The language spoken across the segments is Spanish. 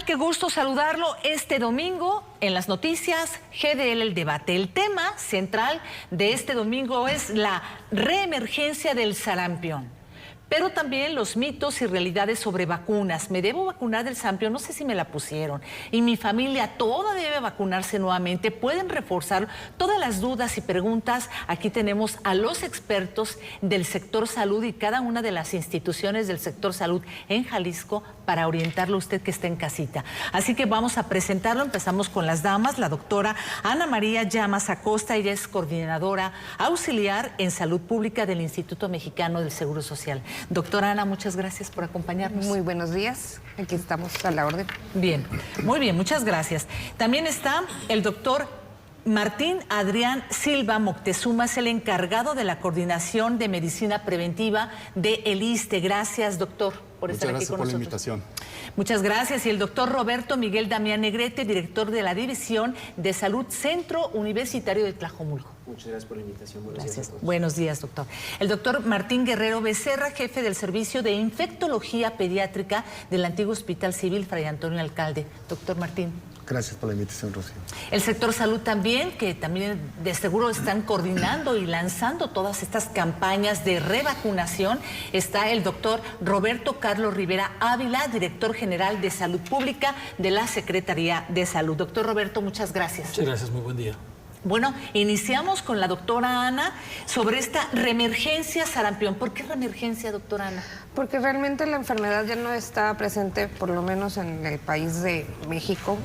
qué gusto saludarlo este domingo en las noticias GDL El Debate. El tema central de este domingo es la reemergencia del sarampión, pero también los mitos y realidades sobre vacunas. ¿Me debo vacunar del sarampión? No sé si me la pusieron. Y mi familia toda debe vacunarse nuevamente. Pueden reforzar todas las dudas y preguntas. Aquí tenemos a los expertos del sector salud y cada una de las instituciones del sector salud en Jalisco para orientarlo a usted que está en casita. Así que vamos a presentarlo. Empezamos con las damas. La doctora Ana María Llamas Acosta. Ella es coordinadora auxiliar en salud pública del Instituto Mexicano del Seguro Social. Doctora Ana, muchas gracias por acompañarnos. Muy buenos días, aquí estamos a la orden. Bien, muy bien, muchas gracias. También está el doctor Martín Adrián Silva Moctezuma, es el encargado de la coordinación de medicina preventiva de el ISSSTE. Gracias, doctor, por estar aquí con nosotros. Muchas gracias por la invitación. Muchas gracias. Y el doctor Roberto Miguel Damián Negrete, director de la División de Salud Centro Universitario de Tlajomulco. Muchas gracias por la invitación. Buenos días a todos. Buenos días, doctor. El doctor Martín Guerrero Becerra, jefe del Servicio de Infectología Pediátrica del antiguo Hospital Civil Fray Antonio Alcalde. Doctor Martín. Gracias por la invitación, Rocío. El sector salud también, que también de seguro están coordinando y lanzando todas estas campañas de revacunación. Está el doctor Roberto Carlos Rivera Ávila, director general de Salud Pública de la Secretaría de Salud. Doctor Roberto, muchas gracias. Muchas gracias, muy buen día. Bueno, iniciamos con la doctora Ana sobre esta reemergencia sarampión. ¿Por qué reemergencia, doctora Ana? Porque realmente la enfermedad ya no está presente, por lo menos en el país de México.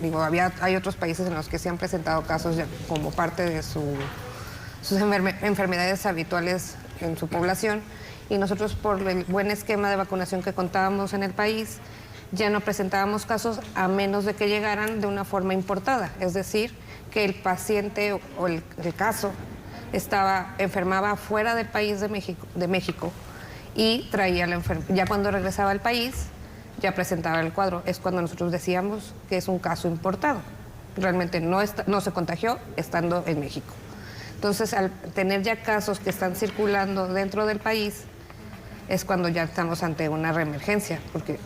Digo, hay otros países en los que se han presentado casos ya como parte de sus enfermedades habituales en su población. Y nosotros, por el buen esquema de vacunación que contábamos en el país, ya no presentábamos casos a menos de que llegaran de una forma importada. Es decir, que el paciente o el caso enfermaba fuera del país de México y traía la enfermedad. Ya cuando regresaba al país, ya presentaba el cuadro. Es cuando nosotros decíamos que es un caso importado. Realmente no se contagió estando en México. Entonces, al tener ya casos que están circulando dentro del país, es cuando ya estamos ante una reemergencia, porque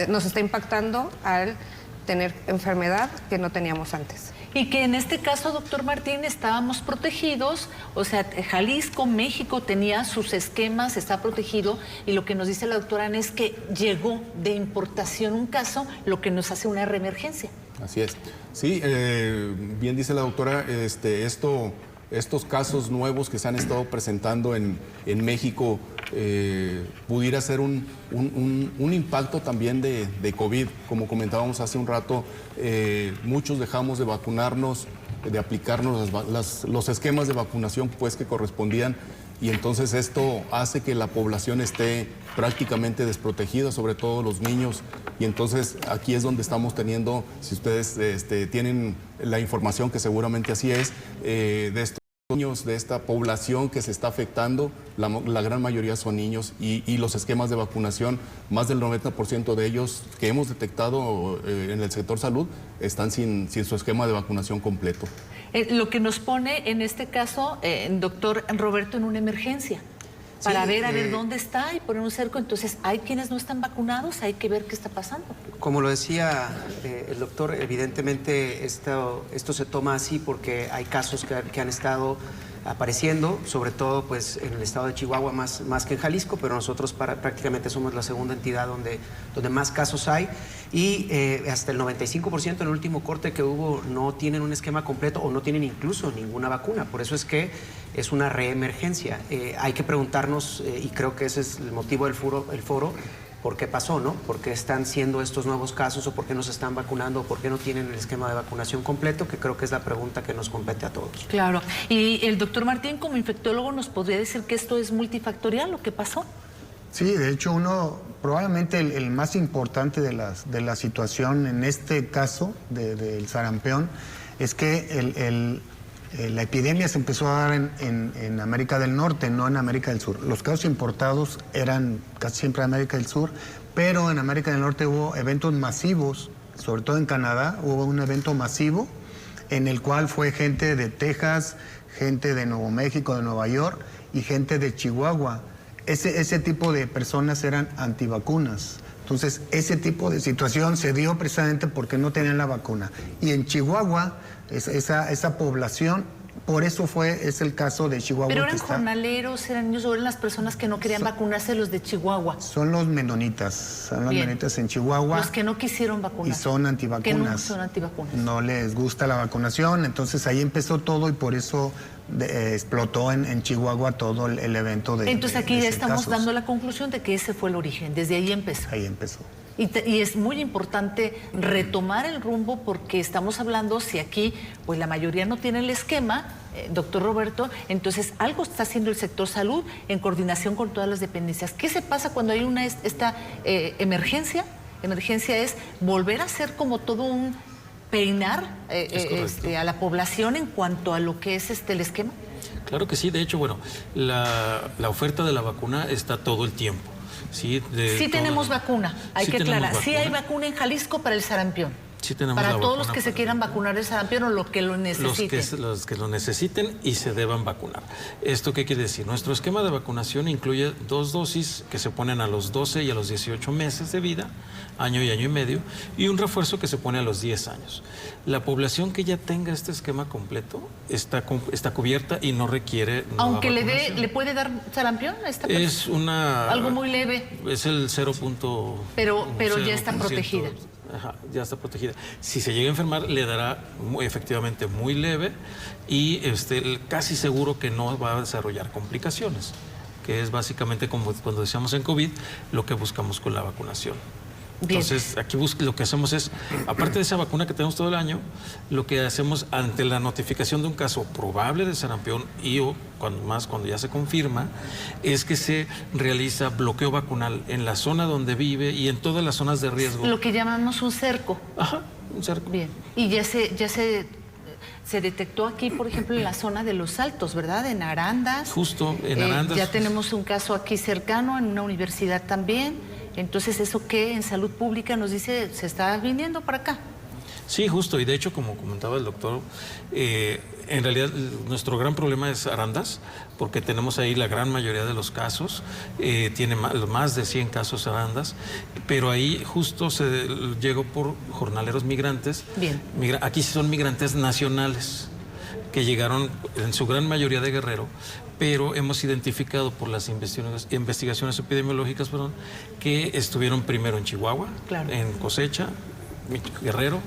nos está impactando al tener enfermedad que no teníamos antes. Y que en este caso, doctor Martín, estábamos protegidos, o sea, Jalisco, México tenía sus esquemas, está protegido, y lo que nos dice la doctora Ana es que llegó de importación un caso, lo que nos hace una reemergencia. Así es. Sí, bien dice la doctora, estos casos nuevos que se han estado presentando en México pudiera ser un impacto también de COVID. Como comentábamos hace un rato, muchos dejamos de vacunarnos, de aplicarnos los esquemas de vacunación pues, que correspondían, y entonces esto hace que la población esté prácticamente desprotegida, sobre todo los niños, y entonces aquí es donde estamos teniendo, si ustedes tienen la información, que seguramente así es, de estos niños, de esta población que se está afectando, la gran mayoría son niños, y los esquemas de vacunación, más del 90% de ellos que hemos detectado en el sector salud están sin su esquema de vacunación completo. Lo que nos pone en este caso, doctor Roberto, en una emergencia. Para ver a ver dónde está y poner un cerco. Entonces, hay quienes no están vacunados, hay que ver qué está pasando. Como lo decía el doctor, evidentemente esto se toma así porque hay casos que han estado apareciendo, sobre todo pues en el estado de Chihuahua más que en Jalisco, pero nosotros prácticamente somos la segunda entidad donde más casos hay, y hasta el 95% en el último corte que hubo no tienen un esquema completo o no tienen incluso ninguna vacuna. Por eso es que es una reemergencia. Hay que preguntarnos, y creo que ese es el motivo del foro, ¿por qué pasó, no? ¿Por qué están siendo estos nuevos casos, o por qué no se están vacunando, o por qué no tienen el esquema de vacunación completo? Que creo que es la pregunta que nos compete a todos. Claro. Y el doctor Martín, como infectólogo, ¿nos podría decir que esto es multifactorial, lo que pasó? Sí, de hecho, probablemente el más importante de la situación en este caso del sarampión es que la epidemia se empezó a dar en América del Norte, no en América del Sur. Los casos importados eran casi siempre en América del Sur, pero en América del Norte hubo eventos masivos, sobre todo en Canadá, hubo un evento masivo en el cual fue gente de Texas, gente de Nuevo México, de Nueva York y gente de Chihuahua. Ese tipo de personas eran antivacunas. Entonces, ese tipo de situación se dio precisamente porque no tenían la vacuna. Y en Chihuahua, esa población, por eso es el caso de Chihuahua. Pero eran jornaleros, eran niños, o eran las personas que no querían vacunarse, los de Chihuahua. Son los menonitas, en Chihuahua. Los que no quisieron vacunar. Y son antivacunas. Que no son antivacunas. No les gusta la vacunación, entonces ahí empezó todo y por eso explotó en Chihuahua todo el evento de. Entonces aquí ya estamos dando la conclusión de que ese fue el origen, desde ahí empezó. Ahí empezó. Y es muy importante retomar el rumbo porque estamos hablando, si aquí pues la mayoría no tiene el esquema, doctor Roberto, entonces algo está haciendo el sector salud en coordinación con todas las dependencias. ¿Qué se pasa cuando hay esta emergencia? Emergencia es volver a hacer como todo un peinar a la población en cuanto a lo que es el esquema. Claro que sí, de hecho, bueno, la oferta de la vacuna está todo el tiempo. Sí, tenemos vacuna, hay que aclarar. Sí hay vacuna en Jalisco para el sarampión. Sí tenemos para todos los que se quieran vacunar el sarampión o los que lo necesiten. Los que lo necesiten y se deban vacunar. ¿Esto qué quiere decir? Nuestro esquema de vacunación incluye 2 dosis que se ponen a los 12 y a los 18 meses de vida, año y medio, y un refuerzo que se pone a los 10 años. La población que ya tenga este esquema completo está cubierta y no requiere aunque ¿le puede dar sarampión a esta persona? Algo muy leve. Es el 0. Pero ya está protegida. Ajá, ya está protegida. Si se llega a enfermar, le dará efectivamente muy leve y casi seguro que no va a desarrollar complicaciones, que es básicamente como cuando decíamos en COVID, lo que buscamos con la vacunación. Bien. Entonces, aquí lo que hacemos es, aparte de esa vacuna que tenemos todo el año, lo que hacemos ante la notificación de un caso probable de sarampión cuando ya se confirma, es que se realiza bloqueo vacunal en la zona donde vive y en todas las zonas de riesgo. Lo que llamamos un cerco. Ajá, un cerco. Bien. Y ya se detectó aquí, por ejemplo, en la zona de Los Altos, ¿verdad? En Arandas. Justo, en Arandas. Ya tenemos un caso aquí cercano, en una universidad también. Entonces, ¿eso qué en salud pública nos dice? ¿Se está viniendo para acá? Sí, justo. Y de hecho, como comentaba el doctor, en realidad nuestro gran problema es Arandas, porque tenemos ahí la gran mayoría de los casos. Tiene más de 100 casos Arandas, pero ahí justo se llegó por jornaleros migrantes. Bien. Aquí sí son migrantes nacionales, que llegaron en su gran mayoría de Guerrero, pero hemos identificado por las investigaciones epidemiológicas, que estuvieron primero en Chihuahua, claro, en Cosecha, Guerrero,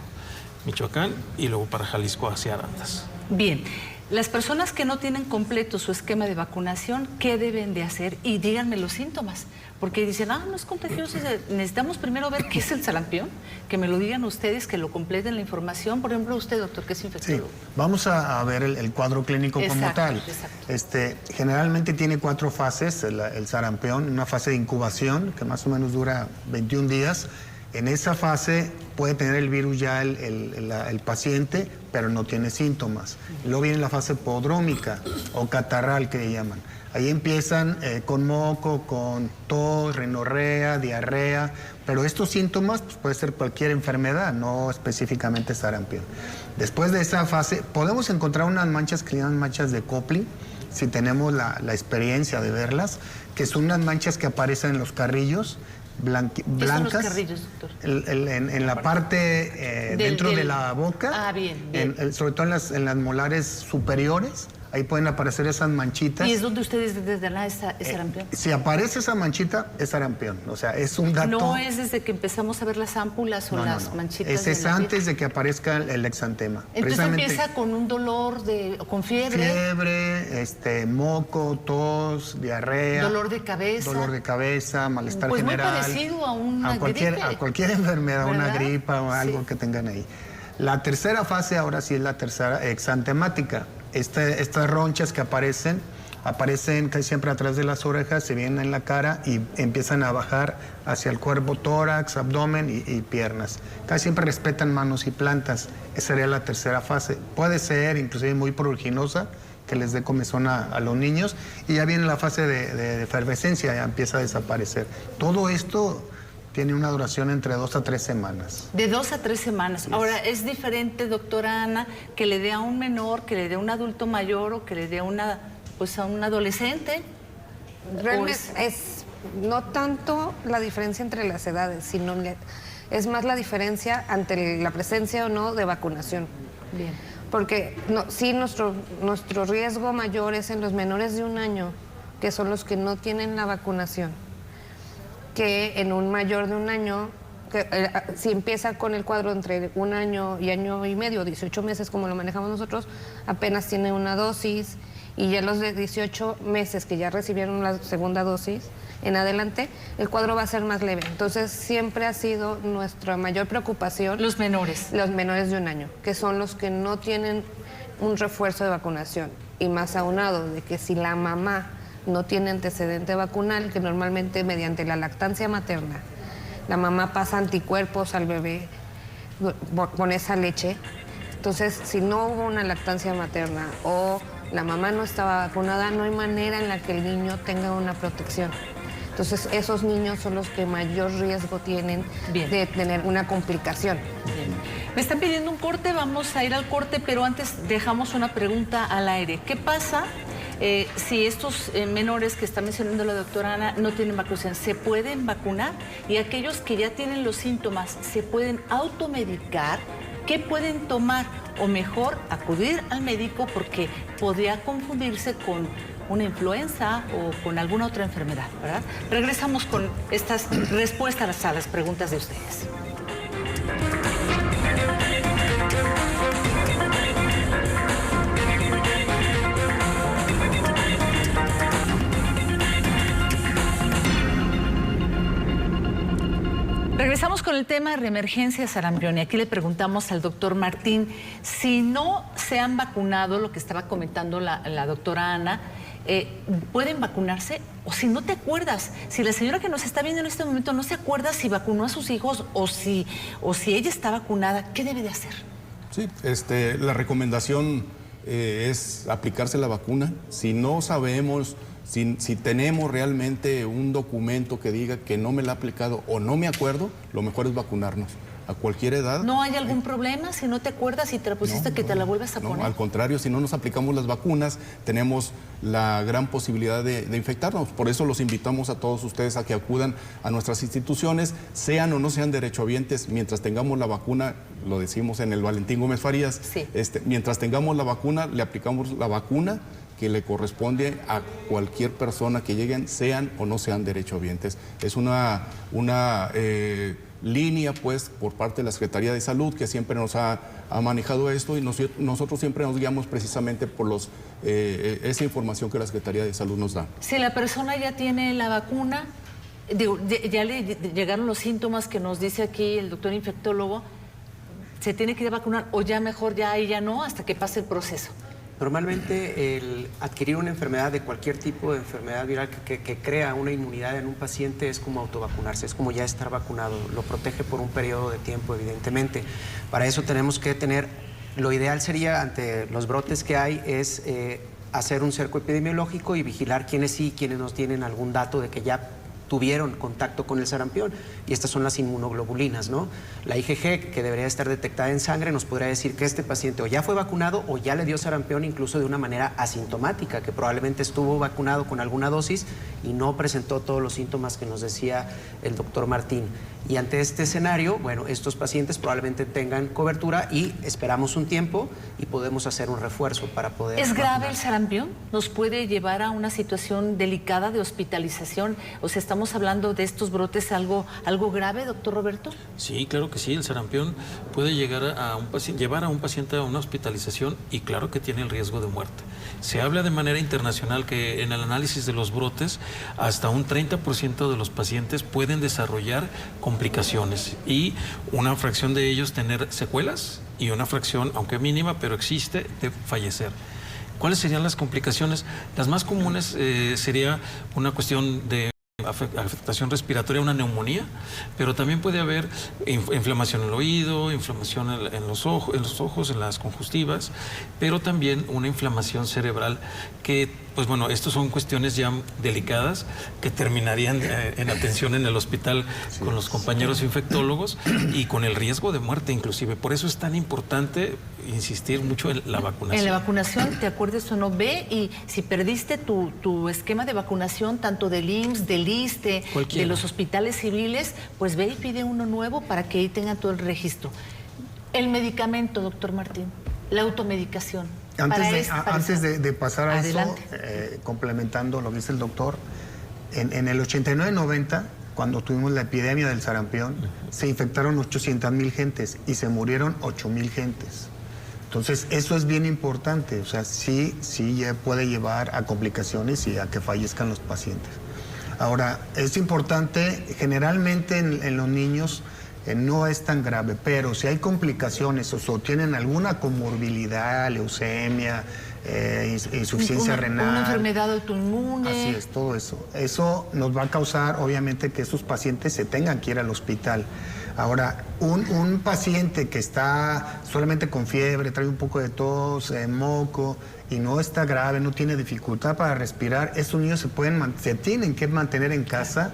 Michoacán y luego para Jalisco hacia Arandas. Bien, las personas que no tienen completo su esquema de vacunación, ¿qué deben de hacer? Y díganme los síntomas, porque dicen, no es contagioso, necesitamos primero ver qué es el sarampión, que me lo digan ustedes, que lo completen la información. Por ejemplo, usted, doctor, que es infectólogo. Sí, vamos a ver el cuadro clínico como tal. Exacto. Generalmente tiene 4 fases, el sarampión, una fase de incubación, que más o menos dura 21 días. En esa fase puede tener el virus ya el paciente, pero no tiene síntomas. Luego viene la fase prodrómica o catarral, que le llaman. Ahí empiezan con moco, con tos, rinorrea, diarrea, pero estos síntomas puede ser cualquier enfermedad, no específicamente sarampión. Después de esa fase podemos encontrar unas manchas que se llaman manchas de Kopli, si tenemos la experiencia de verlas, que son unas manchas que aparecen en los carrillos, blancas. ¿Qué son los carrillos, doctor? En la parte dentro de la boca, bien. Sobre todo en las molares superiores. Ahí pueden aparecer esas manchitas. ¿Y es donde ustedes desde es sarampión? Si aparece esa manchita, es sarampión. O sea, es un dato... No es desde que empezamos a ver las ámpulas o las manchitas. Ese es antes de que aparezca el exantema. Entonces empieza con un dolor, con fiebre. Fiebre, moco, tos, diarrea. Dolor de cabeza. Malestar pues general. Muy parecido a una gripe. A cualquier enfermedad, ¿verdad? Una gripa o algo que tengan ahí. La tercera fase ahora sí es la tercera exantemática. Estas ronchas que aparecen casi siempre atrás de las orejas, se vienen en la cara y empiezan a bajar hacia el cuerpo, tórax, abdomen y piernas. Casi siempre respetan manos y plantas. Esa sería la tercera fase. Puede ser inclusive muy pruriginosa, que les dé comezón a los niños, y ya viene la fase de efervescencia, ya empieza a desaparecer. Todo esto tiene una duración entre 2 a 3 semanas. De 2 a 3 semanas. Yes. Ahora, ¿es diferente, doctora Ana, que le dé a un menor, que le dé a un adulto mayor o que le dé a un adolescente? Realmente no tanto la diferencia entre las edades, sino es más la diferencia ante la presencia o no de vacunación. Bien. Porque sí, nuestro riesgo mayor es en los menores de 1 año, que son los que no tienen la vacunación, que en un mayor de 1 año, que, si empieza con el cuadro entre 1 año y año y medio, 18 meses como lo manejamos nosotros, apenas tiene una dosis, y ya los de 18 meses que ya recibieron la segunda dosis en adelante, el cuadro va a ser más leve. Entonces siempre ha sido nuestra mayor preocupación Los menores. los menores de 1 año, que son los que no tienen un refuerzo de vacunación, y más aunado de que si la mamá no tiene antecedente vacunal, que normalmente mediante la lactancia materna la mamá pasa anticuerpos al bebé con esa leche. Entonces, si no hubo una lactancia materna o la mamá no estaba vacunada, no hay manera en la que el niño tenga una protección. Entonces, esos niños son los que mayor riesgo tienen de tener una complicación. Bien. Me están pidiendo un corte, vamos a ir al corte, pero antes dejamos una pregunta al aire. ¿Qué pasa si estos menores que está mencionando la doctora Ana no tienen vacunación? ¿Se pueden vacunar? Y aquellos que ya tienen los síntomas, ¿se pueden automedicar? ¿Qué pueden tomar? O mejor, acudir al médico porque podría confundirse con una influenza o con alguna otra enfermedad, ¿verdad? Regresamos con estas respuestas a las preguntas de ustedes. Regresamos con el tema de reemergencia de sarampión y aquí le preguntamos al doctor Martín si no se han vacunado, lo que estaba comentando la doctora Ana, ¿pueden vacunarse? O si no te acuerdas, si la señora que nos está viendo en este momento no se acuerda si vacunó a sus hijos o si ella está vacunada, ¿qué debe de hacer? Sí, la recomendación es aplicarse la vacuna. Si no sabemos, si tenemos realmente un documento que diga que no me la ha aplicado o no me acuerdo, lo mejor es vacunarnos. A cualquier edad. ¿No hay algún problema si no te acuerdas y te la pusiste que te la vuelvas a poner? No, al contrario, si no nos aplicamos las vacunas, tenemos la gran posibilidad de infectarnos. Por eso los invitamos a todos ustedes a que acudan a nuestras instituciones, sean o no sean derechohabientes, mientras tengamos la vacuna, lo decimos en el Valentín Gómez Farías, sí. Mientras tengamos la vacuna, le aplicamos la vacuna que le corresponde a cualquier persona que lleguen, sean o no sean derechohabientes. Es una línea, pues, por parte de la Secretaría de Salud, que siempre nos ha manejado esto, y nosotros siempre nos guiamos precisamente por esa información que la Secretaría de Salud nos da. Si la persona ya tiene la vacuna, digo, ya le llegaron los síntomas que nos dice aquí el doctor infectólogo, ¿se tiene que ir a vacunar o ya mejor ya y ya no hasta que pase el proceso? Normalmente el adquirir una enfermedad de cualquier tipo de enfermedad viral que crea una inmunidad en un paciente es como autovacunarse, es como ya estar vacunado, lo protege por un periodo de tiempo evidentemente. Para eso tenemos que tener, lo ideal sería ante los brotes que hay es hacer un cerco epidemiológico y vigilar quiénes sí, quiénes no tienen algún dato de que ya tuvieron contacto con el sarampión, y estas son las inmunoglobulinas, ¿no? La IgG, que debería estar detectada en sangre, nos podría decir que este paciente o ya fue vacunado o ya le dio sarampión incluso de una manera asintomática, que probablemente estuvo vacunado con alguna dosis y no presentó todos los síntomas que nos decía el doctor Martín. Y ante este escenario, bueno, estos pacientes probablemente tengan cobertura y esperamos un tiempo y podemos hacer un refuerzo para poder... ¿Es grave vacunar. el sarampión? ¿Nos puede llevar a una situación delicada de hospitalización? O sea, ¿estamos hablando de estos brotes algo grave, doctor Roberto? Sí, claro que sí. El sarampión puede llegar a llevar a un paciente a una hospitalización y claro que tiene el riesgo de muerte. Se habla de manera internacional que en el análisis de los brotes hasta un 30% de los pacientes pueden desarrollar complicaciones y una fracción de ellos tener secuelas y una fracción, aunque mínima, pero existe, de fallecer. ¿Cuáles serían las complicaciones? Las más comunes sería una cuestión de afectación respiratoria, una neumonía, pero también puede haber inflamación en el oído, inflamación en los ojos, en las conjuntivas, pero también una inflamación cerebral que pues bueno, estas son cuestiones ya delicadas que terminarían en atención en el hospital con los compañeros infectólogos y con el riesgo de muerte inclusive. Por eso es tan importante insistir mucho en la vacunación. En la vacunación, te acuerdes o no, ve y si perdiste tu esquema de vacunación, tanto del IMSS, del ISSSTE, de los hospitales civiles, pues ve y pide uno nuevo para que ahí tengan todo el registro. El medicamento, doctor Martín, la automedicación. Antes de pasar a Adelante. eso, complementando lo que dice el doctor, en el 89-90, cuando tuvimos la epidemia del sarampión, se infectaron 800,000 gentes y se murieron 8,000 gentes. Entonces, eso es bien importante, o sea, sí ya puede llevar a complicaciones y a que fallezcan los pacientes. Ahora, es importante, generalmente en los niños no es tan grave, pero si hay complicaciones o tienen alguna comorbilidad, leucemia, insuficiencia renal. Una enfermedad autoinmune. Así es, todo eso. Eso nos va a causar, obviamente, que esos pacientes se tengan que ir al hospital. Ahora, un paciente que está solamente con fiebre, trae un poco de tos, moco, y no está grave, no tiene dificultad para respirar, esos niños se tienen que mantener en casa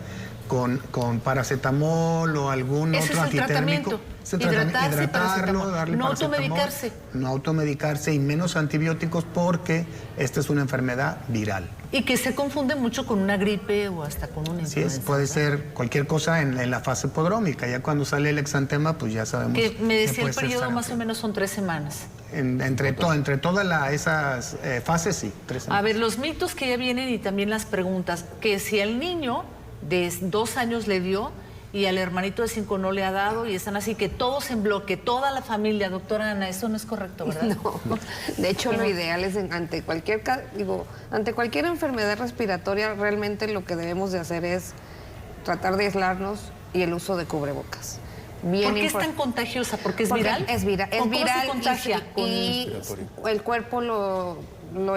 con paracetamol o algún otro antitérmico. Hidratarlo, darle no paracetamol, automedicarse. No automedicarse y menos antibióticos porque esta es una enfermedad viral. Y que se confunde mucho con una gripe o hasta con una influenza. Sí, puede ser cualquier cosa en la fase prodrómica. Ya cuando sale el exantema, pues ya sabemos. Que me decía puede el ser periodo sarampión. más o menos son 3 semanas. Entre todas esas fases, sí, 3 semanas. A ver, los mitos que ya vienen y también las preguntas. Que si al niño de 2 años le dio y al hermanito de 5 no le ha dado y están así que todos en bloque, toda la familia, doctora Ana, eso no es correcto, ¿verdad? No, de hecho lo ideal es ante cualquier enfermedad respiratoria realmente lo que debemos de hacer es tratar de aislarnos y el uso de cubrebocas. ¿Por qué es tan contagiosa? ¿Porque es viral? Es viral. Es ¿Cómo viral se contagia? y el cuerpo lo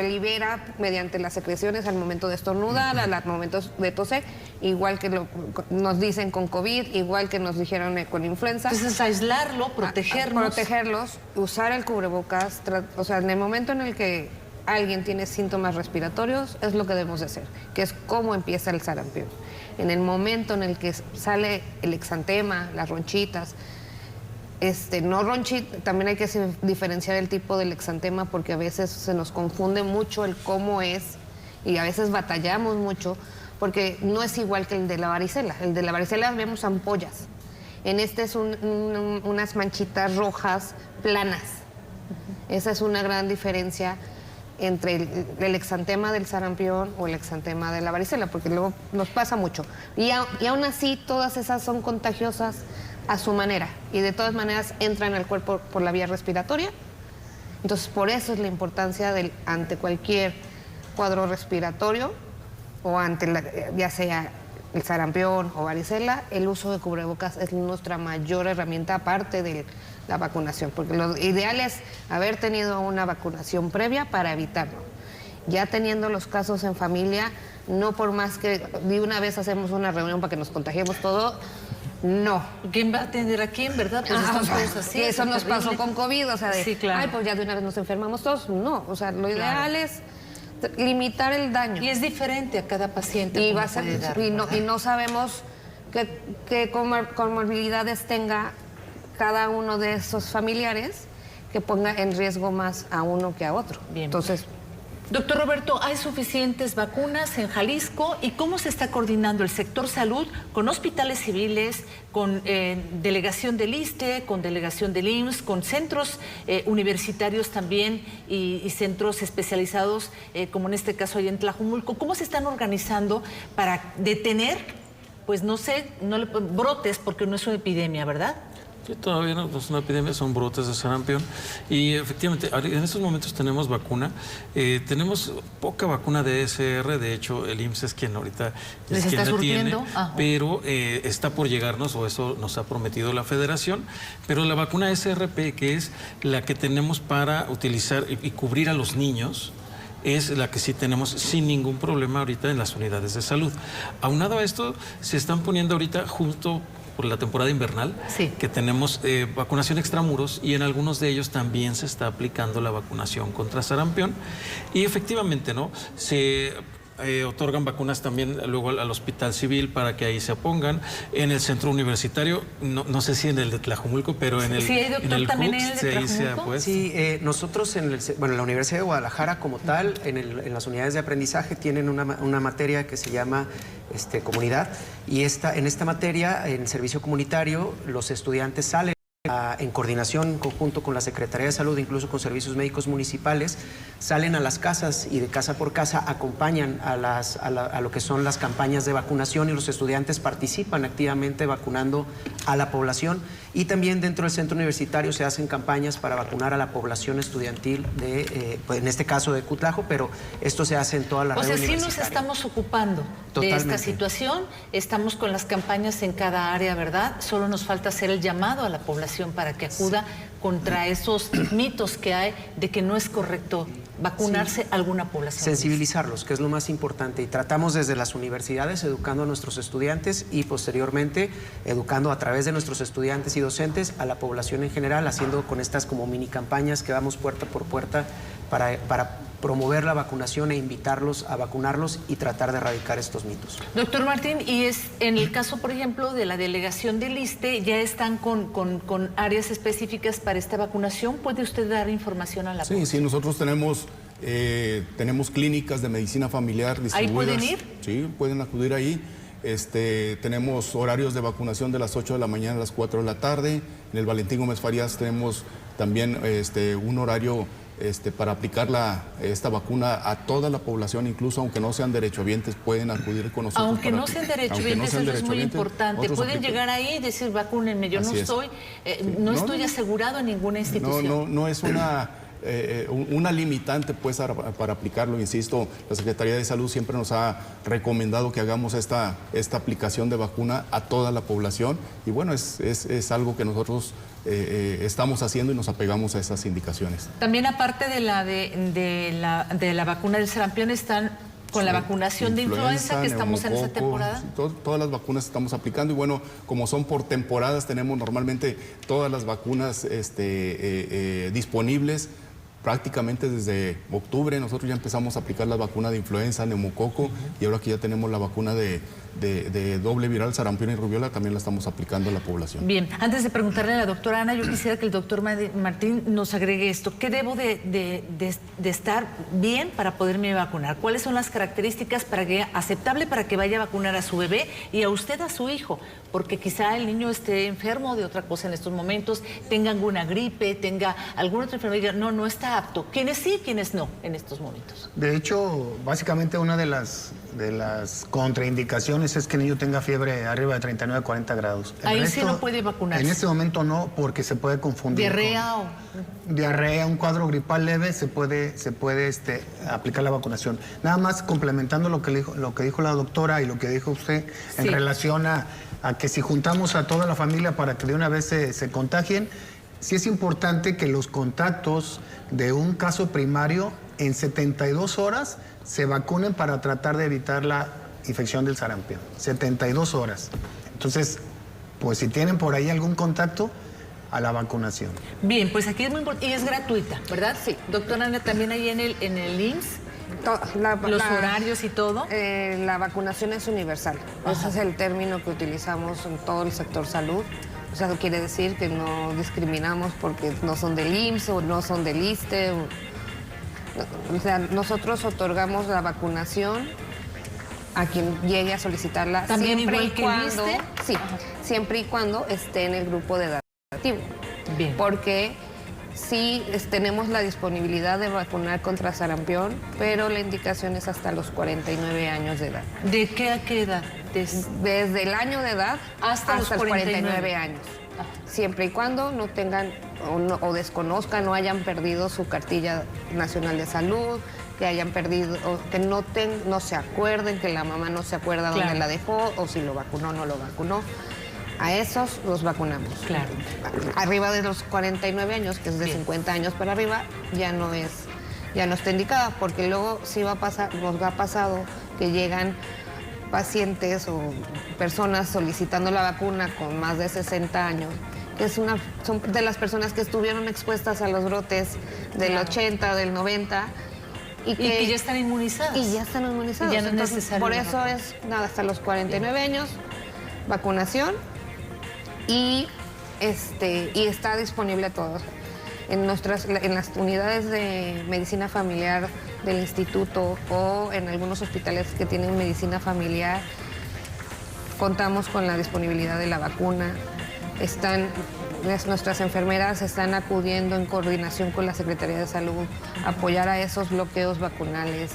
libera mediante las secreciones al momento de estornudar, al momento de toser, igual que nos dicen con COVID, igual que nos dijeron con influenza. Entonces, aislarlo, protegerlos, usar el cubrebocas, o sea, en el momento en el que alguien tiene síntomas respiratorios, es lo que debemos de hacer, que es cómo empieza el sarampión. En el momento en el que sale el exantema, las ronchitas, también hay que diferenciar el tipo del exantema porque a veces se nos confunde mucho el cómo es y a veces batallamos mucho porque no es igual que el de la varicela. El de la varicela vemos ampollas. En este es unas manchitas rojas planas. Esa es una gran diferencia entre el exantema del sarampión o el exantema de la varicela, porque luego nos pasa mucho. Y aún así, todas esas son contagiosas a su manera y de todas maneras entran al cuerpo por la vía respiratoria. Entonces, por eso es la importancia ante cualquier cuadro respiratorio o ya sea el sarampión o varicela, el uso de cubrebocas es nuestra mayor herramienta aparte de la vacunación, porque lo ideal es haber tenido una vacunación previa para evitarlo. Ya teniendo los casos en familia, no por más que de una vez hacemos una reunión para que nos contagiemos todo, no. ¿Quién va a atender a quién, verdad? Pues estamos todos así. Eso nos pasó con COVID, o sea, sí, claro. Ay, pues ya de una vez nos enfermamos todos. No, o sea, lo ideal es limitar el daño. Y es diferente a cada paciente. Y no sabemos qué comorbilidades tenga cada uno de esos familiares que ponga en riesgo más a uno que a otro. Bien. Entonces, doctor Roberto, ¿hay suficientes vacunas en Jalisco? ¿Y cómo se está coordinando el sector salud con hospitales civiles, con delegación del ISSSTE, con delegación del IMSS, con centros universitarios también y centros especializados, como en este caso allá en Tlajumulco? ¿Cómo se están organizando para detener, pues no sé, brotes, porque no es una epidemia, ¿verdad? Sí, todavía no es una epidemia, son brotes de sarampión. Y efectivamente, en estos momentos tenemos vacuna. Tenemos poca vacuna de ESR, de hecho, el IMSS es quien ahorita ¿Les está la tiene, pero está por llegarnos, o eso nos ha prometido la Federación. Pero la vacuna SRP, que es la que tenemos para utilizar y cubrir a los niños, es la que sí tenemos sin ningún problema ahorita en las unidades de salud. Aunado a esto, se están poniendo ahorita junto por la temporada invernal, Sí. que tenemos vacunación extramuros y en algunos de ellos también se está aplicando la vacunación contra sarampión. Y efectivamente, ¿no? Se otorgan vacunas también luego al Hospital Civil para que ahí se pongan. En el centro universitario, no sé si en el de Tlajumulco, pero en el, Sí, doctor, en el también CUCS, en el de ahí se ha Tlajumulco. puesto. Sí, nosotros en la Universidad de Guadalajara como tal, en las unidades de aprendizaje tienen una materia que se llama comunidad, y en esta materia, en servicio comunitario, los estudiantes salen en coordinación en conjunto con la Secretaría de Salud, incluso con servicios médicos municipales, salen a las casas y de casa por casa acompañan a lo que son las campañas de vacunación, y los estudiantes participan activamente vacunando a la población. Y también dentro del centro universitario se hacen campañas para vacunar a la población estudiantil pues en este caso de Cutlajo, pero esto se hace en toda la red universitaria. O sea, sí nos estamos ocupando de esta situación, estamos con las campañas en cada área, ¿verdad? Solo nos falta hacer el llamado a la población para que acuda contra esos mitos que hay de que no es correcto vacunarse a alguna población. Sensibilizarlos, que es lo más importante, y tratamos desde las universidades educando a nuestros estudiantes y posteriormente educando a través de nuestros estudiantes y docentes a la población en general, haciendo con estas como mini campañas que vamos puerta por puerta para promover la vacunación e invitarlos a vacunarlos y tratar de erradicar estos mitos. Doctor Martín, y en el caso, por ejemplo, de la delegación del ISSSTE, ¿ya están con áreas específicas para esta vacunación? ¿Puede usted dar información a la población? Sí, nosotros tenemos clínicas de medicina familiar distribuidas. ¿Ahí pueden ir? Sí, pueden acudir ahí. Tenemos horarios de vacunación de las 8 de la mañana a las 4 de la tarde. En el Valentín Gómez Farías tenemos también un horario para aplicar esta vacuna a toda la población, incluso aunque no sean derechohabientes, pueden acudir con nosotros. Aunque no sean derechohabientes, eso es muy importante. Pueden llegar ahí y decir, vacúnenme, yo no estoy asegurado en ninguna institución. No es una limitante pues para aplicarlo, insisto. La Secretaría de Salud siempre nos ha recomendado que hagamos esta aplicación de vacuna a toda la población, y bueno, es algo que nosotros estamos haciendo y nos apegamos a esas indicaciones. También, aparte de la vacuna del sarampión, están con la vacunación de influenza, que estamos en esa temporada. Todas las vacunas estamos aplicando, y bueno, como son por temporadas, tenemos normalmente todas las vacunas disponibles. Prácticamente desde octubre nosotros ya empezamos a aplicar la vacuna de influenza, neumococo, y ahora que ya tenemos la vacuna de doble viral, sarampión y rubiola, también la estamos aplicando a la población. Bien, antes de preguntarle a la doctora Ana, yo quisiera que el doctor Martín nos agregue esto. ¿Qué debo de estar bien para poderme vacunar? ¿Cuáles son las características aceptable para que vaya a vacunar a su bebé y a usted, a su hijo? Porque quizá el niño esté enfermo de otra cosa en estos momentos, tenga alguna gripe, tenga alguna otra enfermedad, no está apto. ¿Quiénes sí, quiénes no en estos momentos? De hecho, básicamente una de las contraindicaciones es que el niño tenga fiebre arriba de 39 a 40 grados. Ahí sí no puede vacunarse. En este momento no, porque se puede confundir. Diarrea, un cuadro gripal leve, se puede aplicar la vacunación. Nada más complementando lo que dijo la doctora y lo que dijo usted en relación a que si juntamos a toda la familia para que de una vez se contagien, sí es importante que los contactos de un caso primario en 72 horas se vacunen para tratar de evitar la infección del sarampión. 72 horas. Entonces, pues si tienen por ahí algún contacto, a la vacunación. Bien, pues aquí es muy importante y es gratuita, ¿verdad? Sí. Doctora Ana, también ahí en el IMSS, los horarios y todo. La vacunación es universal. Ese es el término que utilizamos en todo el sector salud. O sea, eso quiere decir que no discriminamos porque no son del IMSS o no son del ISSSTE. O sea, nosotros otorgamos la vacunación a quien llegue a solicitarla. También siempre igual y que cuando, el ISSSTE. Sí, siempre y cuando esté en el grupo de edad activo. Bien. Porque sí tenemos la disponibilidad de vacunar contra sarampión, pero la indicación es hasta los 49 años de edad. ¿De qué a qué edad? Desde el año de edad hasta los 49 años. Siempre y cuando no tengan o desconozcan o hayan perdido su cartilla nacional de salud, que hayan perdido, o que no se acuerden, que la mamá no se acuerda dónde la dejó, o si lo vacunó o no lo vacunó. A esos los vacunamos. Claro. Arriba de los 49 años, que es de 50 años para arriba, ya no está indicada, porque luego sí nos ha pasado que llegan pacientes o personas solicitando la vacuna con más de 60 años, que son de las personas que estuvieron expuestas a los brotes del 80, del 90. Y que ya están inmunizadas. Y ya están inmunizadas. Y ya no es Entonces, necesario por la eso vacuna. es nada, hasta los 49 años, vacunación y está disponible a todos. En las unidades de medicina familiar del instituto o en algunos hospitales que tienen medicina familiar, contamos con la disponibilidad de la vacuna. Nuestras enfermeras están acudiendo en coordinación con la Secretaría de Salud a apoyar a esos bloqueos vacunales.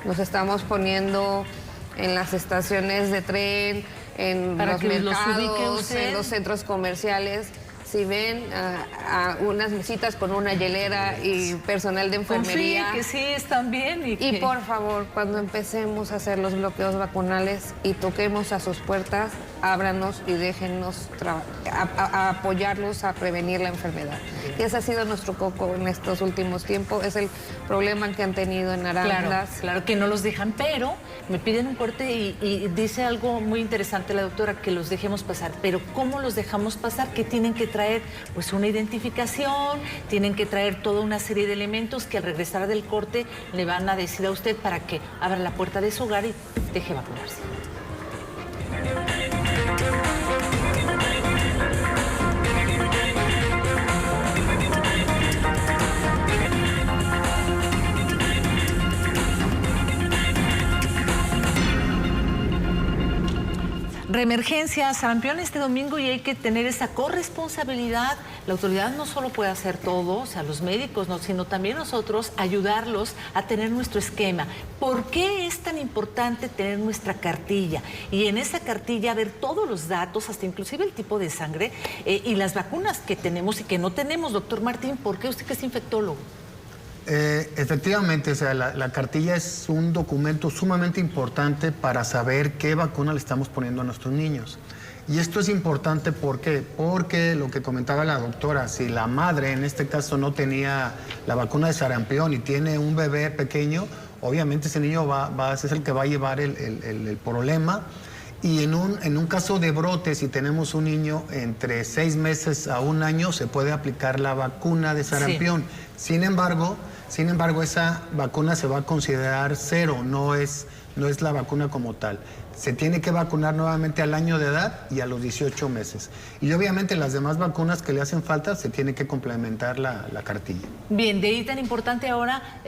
Nos estamos poniendo en las estaciones de tren, en Para los que los ubique mercados, usted. en los centros comerciales. Si ven a unas mesitas con una hielera y personal de enfermería. Confíe que sí están bien. Y por favor, cuando empecemos a hacer los bloqueos vacunales y toquemos a sus puertas, ábranos y déjennos a apoyarlos a prevenir la enfermedad. Y ese ha sido nuestro coco en estos últimos tiempos. Es el problema que han tenido en Arandas. Claro que no los dejan, pero me piden un corte y dice algo muy interesante la doctora, que los dejemos pasar. Pero ¿cómo los dejamos pasar? ¿Qué tienen que traer? Pues una identificación, tienen que traer toda una serie de elementos que al regresar del corte le van a decir a usted para que abra la puerta de su hogar y deje vacunarse. Reemergencia, sarampión este domingo, y hay que tener esa corresponsabilidad. La autoridad no solo puede hacer todo, o sea, los médicos, no, sino también nosotros ayudarlos a tener nuestro esquema. ¿Por qué es tan importante tener nuestra cartilla? Y en esa cartilla ver todos los datos, hasta inclusive el tipo de sangre y las vacunas que tenemos y que no tenemos. Doctor Martín, ¿por qué usted que es infectólogo? Efectivamente, o sea, la cartilla es un documento sumamente importante para saber qué vacuna le estamos poniendo a nuestros niños. Y esto es importante, ¿por qué? Porque lo que comentaba la doctora, si la madre en este caso no tenía la vacuna de sarampión y tiene un bebé pequeño, obviamente ese niño es el que va a llevar el problema. Y en un caso de brote, si tenemos un niño entre 6 meses a 1 año, se puede aplicar la vacuna de sarampión. Sí. Sin embargo, esa vacuna se va a considerar cero, no es la vacuna como tal. Se tiene que vacunar nuevamente al año de edad y a los 18 meses. Y obviamente las demás vacunas que le hacen falta, se tiene que complementar la cartilla. Bien, de ahí tan importante ahora,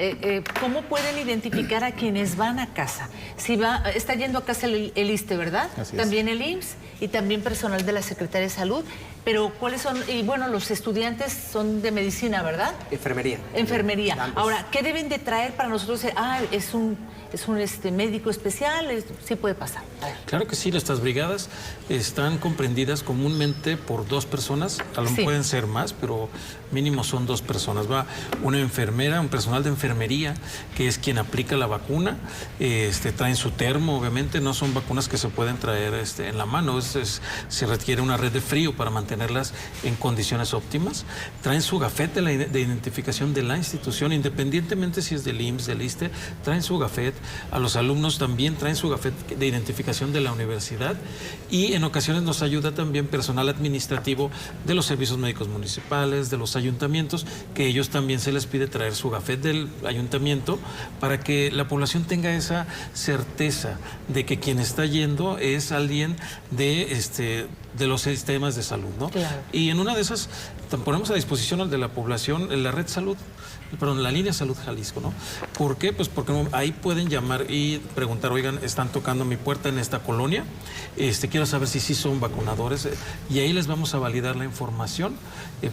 ¿cómo pueden identificar a quienes van a casa? Si está yendo a casa el ISSSTE, ¿verdad? Así es. También el IMSS y también personal de la Secretaría de Salud. Pero ¿cuáles son? Y bueno, los estudiantes son de medicina, ¿verdad? Enfermería. Enfermería. Ambos. Ahora, ¿qué deben de traer para nosotros? Es un médico especial, sí puede pasar. A ver. Claro que sí, nuestras brigadas están comprendidas comúnmente por 2 personas, Sí. pueden ser más, pero mínimo son 2 personas. Va una enfermera, un personal de enfermería, que es quien aplica la vacuna, traen su termo, obviamente, no son vacunas que se pueden traer en la mano, se requiere una red de frío para mantenerlas en condiciones óptimas. Traen su gafete de identificación de la institución, independientemente si es del IMSS, del ISSSTE, traen su gafete. A los alumnos también traen su gafete de identificación de la universidad, y en ocasiones nos ayuda también personal administrativo de los servicios médicos municipales, de los ayuntamientos, que ellos también se les pide traer su gafete del ayuntamiento para que la población tenga esa certeza de que quien está yendo es alguien de los sistemas de salud, ¿no? Claro. Y en una de esas ponemos a disposición de la población la red salud, la línea Salud Jalisco, ¿no? ¿Por qué? Pues porque ahí pueden llamar y preguntar, oigan, están tocando mi puerta en esta colonia, quiero saber si sí son vacunadores, y ahí les vamos a validar la información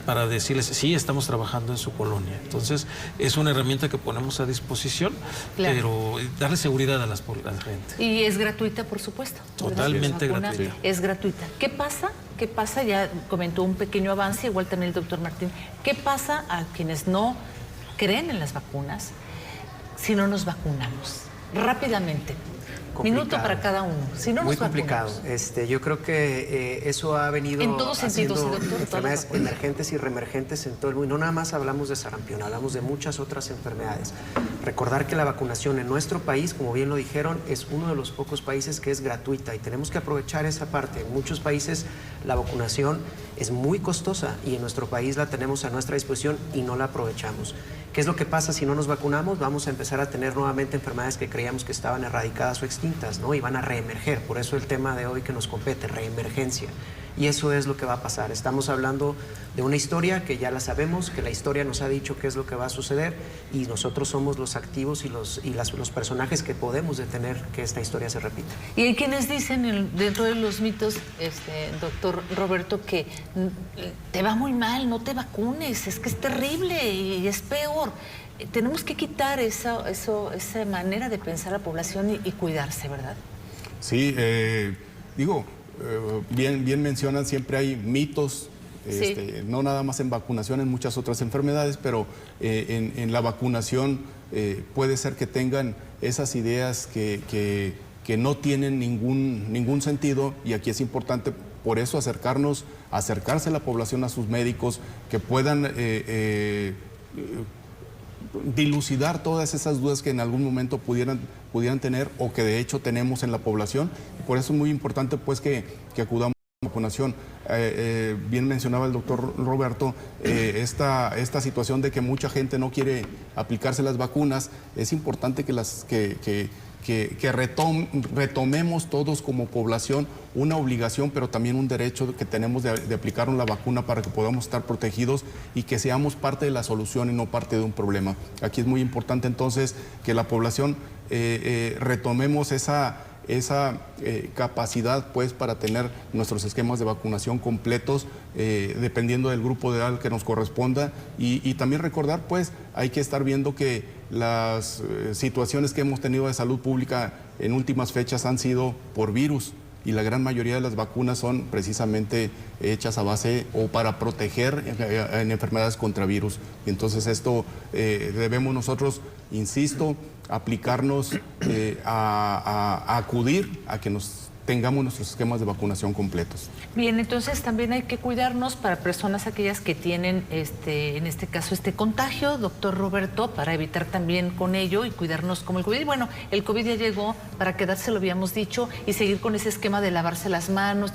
para decirles, sí, estamos trabajando en su colonia. Entonces, es una herramienta que ponemos a disposición, Claro. pero darle seguridad a la gente. Y es gratuita, por supuesto. Totalmente La vacuna gratuita. Es gratuita. ¿Qué pasa? Ya comentó un pequeño avance, igual también el doctor Martín. ¿Qué pasa a quienes no creen en las vacunas si no nos vacunamos? Rápidamente, complicado. Minuto para cada uno. Si no Muy nos complicado. vacunamos. Yo creo que eso ha venido En todos sentidos, haciendo doctor, enfermedades todas las vacunas. emergentes y reemergentes en todo el mundo. No nada más hablamos de sarampión, hablamos de muchas otras enfermedades. Recordar que la vacunación en nuestro país, como bien lo dijeron, es uno de los pocos países que es gratuita y tenemos que aprovechar esa parte. En muchos países la vacunación es muy costosa y en nuestro país la tenemos a nuestra disposición y no la aprovechamos. ¿Qué es lo que pasa si no nos vacunamos? Vamos a empezar a tener nuevamente enfermedades que creíamos que estaban erradicadas o extintas, ¿no? Y van a reemerger. Por eso el tema de hoy que nos compete, reemergencia. Y eso es lo que va a pasar. Estamos hablando de una historia que ya la sabemos, que la historia nos ha dicho qué es lo que va a suceder y nosotros somos los activos y los personajes que podemos detener que esta historia se repita. Y hay quienes dicen dentro de los mitos, doctor Roberto, que te va muy mal, no te vacunes, es que es terrible y es peor. Tenemos que quitar esa manera de pensar a la población y cuidarse, ¿verdad? Sí, bien mencionan, siempre hay mitos, Sí. no nada más en vacunación, en muchas otras enfermedades, pero en la vacunación puede ser que tengan esas ideas que no tienen ningún sentido, y aquí es importante por eso acercarse a la población, a sus médicos, que puedan dilucidar todas esas dudas que en algún momento pudieran tener o que de hecho tenemos en la población. Por eso es muy importante pues que acudamos a la vacunación. Bien mencionaba el doctor Roberto, esta situación de que mucha gente no quiere aplicarse las vacunas. Es importante que retomemos todos como población una obligación, pero también un derecho que tenemos de aplicarnos la vacuna para que podamos estar protegidos y que seamos parte de la solución y no parte de un problema. Aquí es muy importante entonces que la población retomemos esa capacidad pues para tener nuestros esquemas de vacunación completos dependiendo del grupo de edad que nos corresponda, y también recordar pues hay que estar viendo que las situaciones que hemos tenido de salud pública en últimas fechas han sido por virus, y la gran mayoría de las vacunas son precisamente hechas a base o para proteger en enfermedades contra virus. Y entonces esto debemos nosotros, insisto, aplicarnos a acudir a que tengamos nuestros esquemas de vacunación completos. Bien, entonces también hay que cuidarnos para personas aquellas que tienen, en este caso, este contagio, doctor Roberto, para evitar también con ello y cuidarnos como el COVID. Bueno, el COVID ya llegó para quedarse, lo habíamos dicho, y seguir con ese esquema de lavarse las manos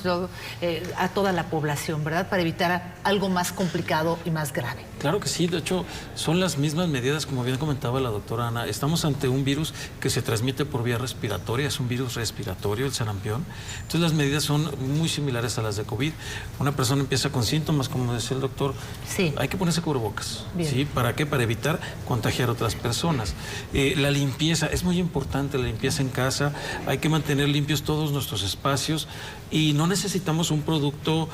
a toda la población, ¿verdad? Para evitar algo más complicado y más grave. Claro que sí, de hecho son las mismas medidas, como bien comentaba la doctora Ana. Estamos ante un virus que se transmite por vía respiratoria, es un virus respiratorio, el sarampión. Entonces las medidas son muy similares a las de COVID. Una persona empieza con síntomas, como decía el doctor, sí, hay que ponerse cubrebocas. ¿Sí? Bien. ¿Para qué? Para evitar contagiar a otras personas. La limpieza, es muy importante la limpieza en casa, hay que mantener limpios todos nuestros espacios y no necesitamos un producto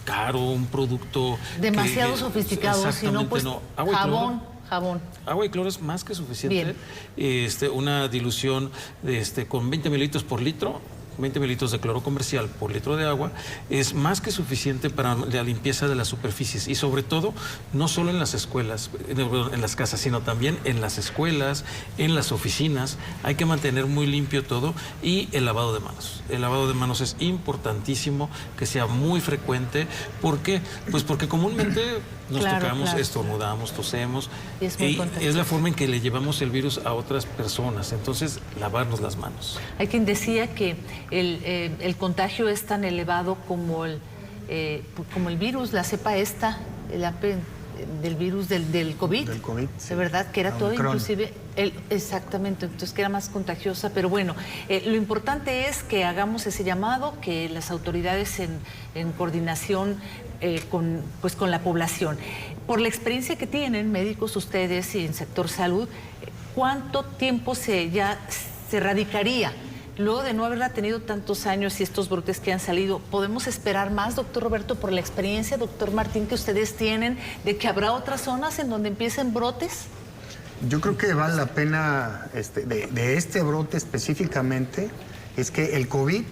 caro, un producto demasiado sofisticado, sino pues no. Jabón. Agua y cloro es más que suficiente. Una dilución con 20 mililitros por litro, 20 mililitros de cloro comercial por litro de agua, es más que suficiente para la limpieza de las superficies, y sobre todo, no solo en las escuelas, en las casas, sino también en las escuelas, en las oficinas. Hay que mantener muy limpio todo, y el lavado de manos. El lavado de manos es importantísimo, que sea muy frecuente. ¿Por qué? Pues porque comúnmente nos tocamos, estornudamos, tosemos, y es la forma en que le llevamos el virus a otras personas. Entonces, lavarnos las manos. Hay quien decía que el contagio es tan elevado como el virus, la cepa esta, del virus del COVID. Del COVID, sí. De verdad, que era todo, inclusive, exactamente, entonces que era más contagiosa. Pero bueno, lo importante es que hagamos ese llamado, que las autoridades en coordinación con la población. Por la experiencia que tienen médicos ustedes y en sector salud, ¿cuánto tiempo ya se radicaría? Luego de no haberla tenido tantos años y estos brotes que han salido, ¿podemos esperar más, doctor Roberto, por la experiencia, doctor Martín, que ustedes tienen, de que habrá otras zonas en donde empiecen brotes? Yo creo que vale la pena, de este brote específicamente, es que el COVID,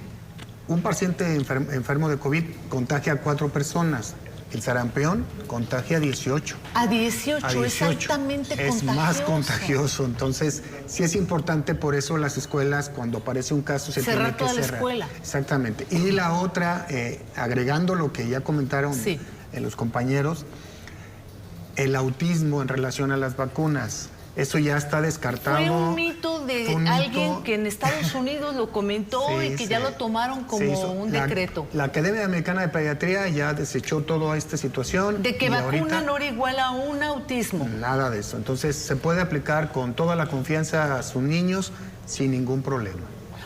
un paciente enfermo de COVID contagia a 4 personas. El sarampión contagia a 18. A 18, A es 18. altamente Es contagioso. más contagioso. Entonces, sí es importante, por eso las escuelas, cuando aparece un caso, se Cerrar tiene que toda la cerrar. escuela. Exactamente. Y la otra, agregando lo que ya comentaron Sí. los compañeros, el autismo en relación a las vacunas. Eso ya está descartado. Fue un mito de Fue un alguien mito. que en Estados Unidos lo comentó Sí, y que sí. ya lo tomaron como Se hizo. un decreto. La Academia Americana de Pediatría ya desechó toda esta situación. De que y vacuna ahorita no era igual a un autismo. nada de eso. Entonces se puede aplicar con toda la confianza a sus niños sin ningún problema.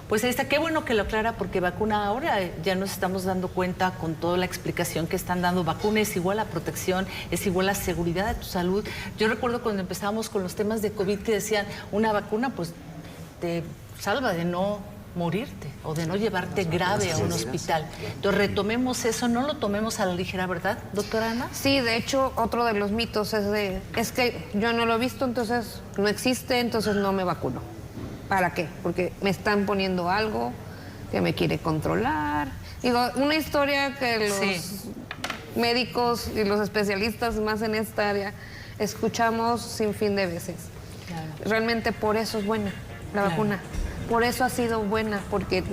Pues ahí está, qué bueno que lo aclara porque vacuna ahora ya nos estamos dando cuenta con toda la explicación que están dando. Vacuna es igual a protección, es igual a seguridad de tu salud. Yo recuerdo cuando empezamos con los temas de COVID que decían una vacuna pues te salva de no morirte o de no llevarte grave a un hospital. Entonces retomemos eso, no lo tomemos a la ligera, ¿verdad, doctora Ana? Sí, de hecho, otro de los mitos es que yo no lo he visto, entonces no existe, entonces no me vacuno. ¿Para qué? Porque me están poniendo algo que me quiere controlar. Digo, una historia que los médicos y los especialistas más en esta área escuchamos sin fin de veces. Claro. Realmente por eso es buena la vacuna. Por eso ha sido buena, porque